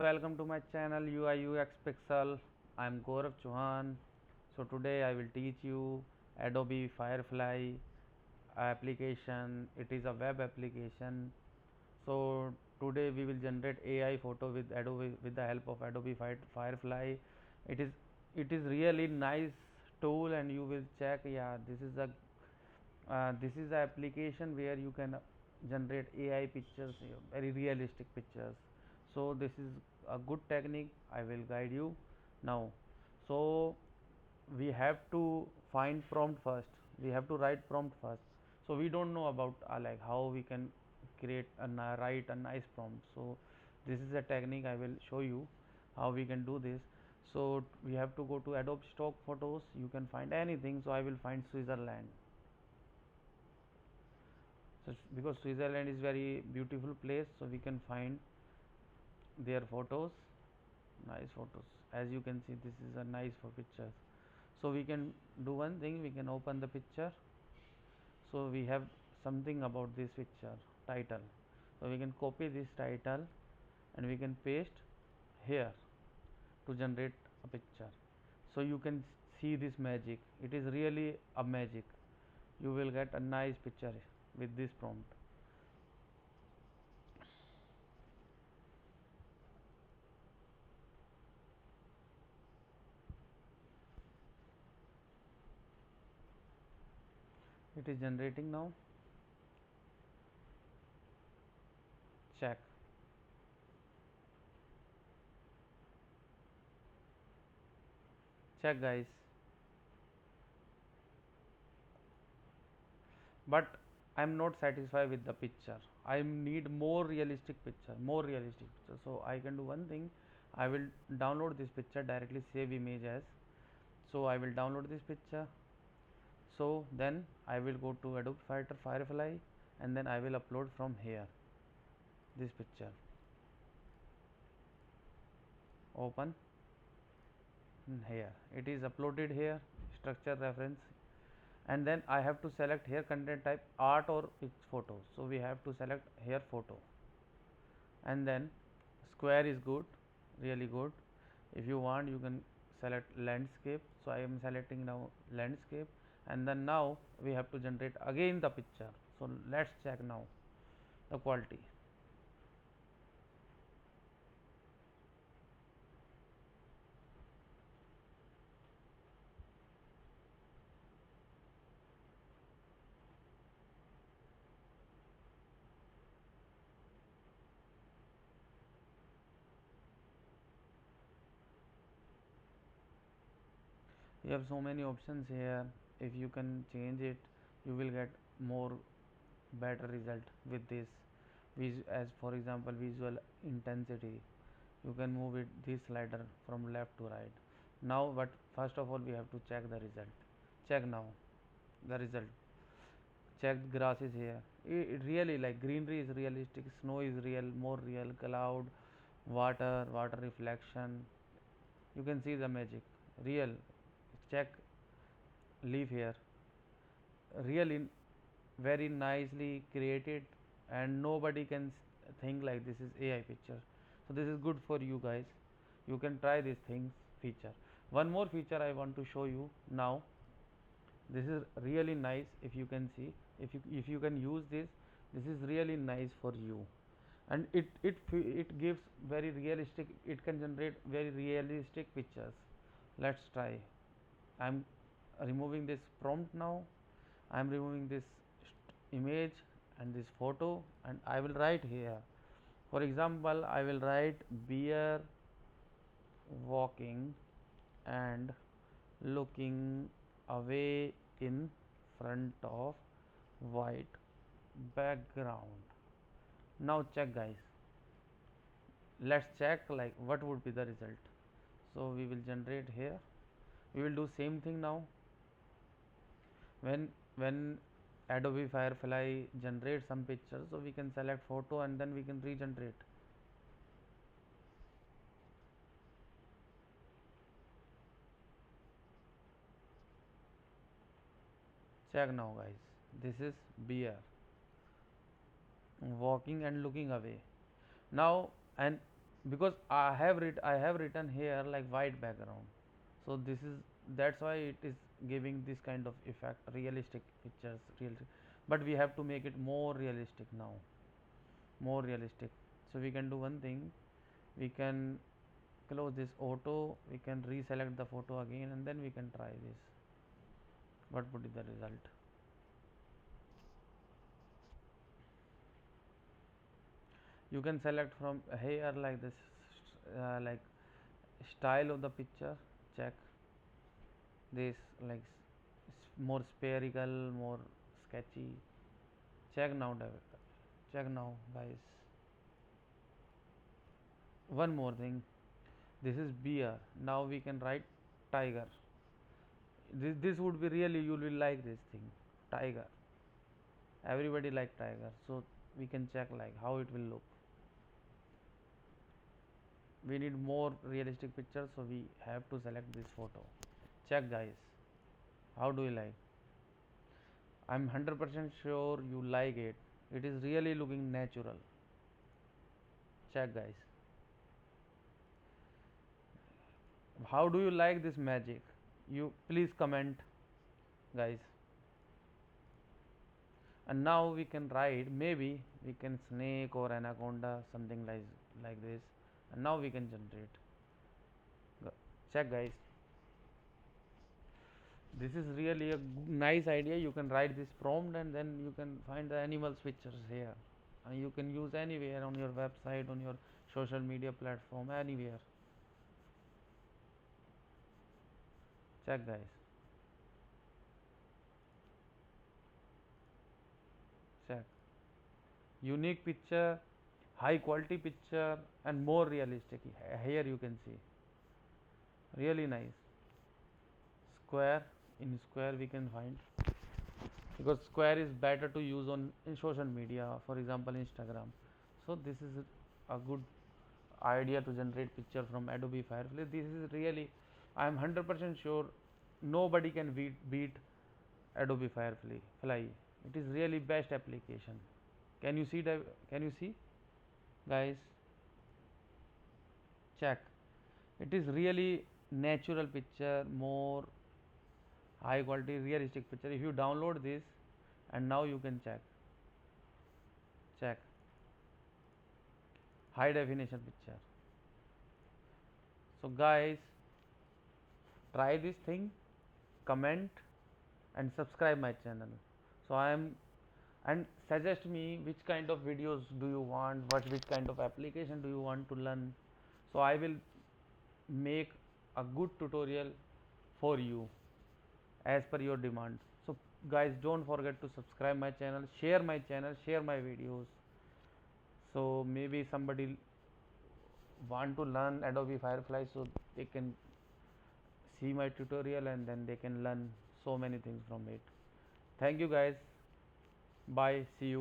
Welcome to my channel UI UX Pixel. I am Gaurav Chauhan. So today I will teach you Adobe Firefly application. It is a web application. So today we will generate AI photo with Adobe with the help of Adobe Firefly. It is really nice tool, and you will check. Yeah, this is the application where you can generate AI pictures, very realistic pictures. So this is a good technique. I will guide you now. So we have to find prompt first. We have to write prompt first. So we don't know about like how we can write a nice prompt. So this is a technique I will show you how we can do this. So we have to go to Adobe stock photos. You can find anything. So I will find Switzerland. So because Switzerland is very beautiful place, so we can find their photos, nice photos. As you can see, this is a nice for pictures. So we can do one thing, we can open the picture. So we have something about this picture title. So we can copy this title and we can paste here to generate a picture. So you can see this magic. It is really a magic. You will get a nice picture with this prompt. It is generating now. Check. Check, guys. But I'm not satisfied with the picture. I need more realistic picture, more realistic picture. So I can do one thing. I will download this picture directly, save image as. So I will download this picture. So then I will go to Adobe Firefly, and then I will upload from here this picture. Open here. It is uploaded here. Structure reference, and then I have to select here content type art or photo. So we have to select here photo, and then square is good, really good. If you want, you can select landscape. So I am selecting now landscape, and then now we have to generate again the picture. So let's check now the quality. You have so many options here. If you can change it, you will get more better result with this. As for example, visual intensity, you can move it this slider from left to right. Now, but first of all, we have to check the result. Check now the result. Check grass is here. It really, like, greenery is realistic, snow is real, more real, cloud, water reflection. You can see the magic, real. Check leaf here, really very nicely created, and nobody can think like this is AI picture. So this is good for you guys. You can try this things feature. One more feature I want to show you now. This is really nice. If you can see, if you can use this, this is really nice for you. And it gives very realistic, it can generate very realistic pictures. Let's try. I'm removing this prompt now. I'm removing this image and this photo, and I will write here. For example, I will write bear walking and looking away in front of white background. Now check, guys. Let's check like what would be the result. So we will generate here. We will do same thing now. When Adobe Firefly generates some pictures, so we can select photo and then we can regenerate. Check now, guys. This is bear walking and looking away. Now, and because I have written here like white background, so this is, that's why it is giving this kind of effect, realistic pictures, realistic. But we have to make it more realistic now, more realistic. So we can do one thing, we can close this auto, we can reselect the photo again, and then we can try this. What would be the result? You can select from here like this, like style of the picture. Check this, like more spherical, more sketchy. Check now, David. Check now, guys. One more thing, this is beer. Now we can write tiger. This would be really, you will like this thing, tiger. Everybody like tiger, so we can check like how it will look. We need more realistic pictures, so we have to select this photo. Check, guys, how do you like? I'm 100% sure you like it. It is really looking natural. Check, guys. How do you like this magic? You please comment, guys. And now we can write, maybe we can snake or anaconda, something like this. And now we can generate. Check, guys. This is really a nice idea. You can write this prompt and then you can find the animals pictures here, and you can use anywhere on your website, on your social media platform, anywhere. Check, guys. Check. Unique picture, high quality picture, and more realistic. Here you can see, really nice. Square, in square we can find, because square is better to use on in social media, for example Instagram. So this is a good idea to generate picture from Adobe Firefly. This is really, I am 100% sure nobody can beat Adobe Firefly Fly. It is really best application. Can you see the, can you see, guys? Check. It is really natural picture, more high quality realistic picture. If you download this, and now you can check. Check. High definition picture. So guys, try this thing, comment and subscribe my channel. So I am, and suggest me which kind of videos do you want, what which kind of application do you want to learn. So I will make a good tutorial for you as per your demand. So guys, don't forget to subscribe my channel, share my channel, share my videos. So maybe somebody want to learn Adobe Firefly, so they can see my tutorial and then they can learn so many things from it. Thank you, guys. Bye, see you.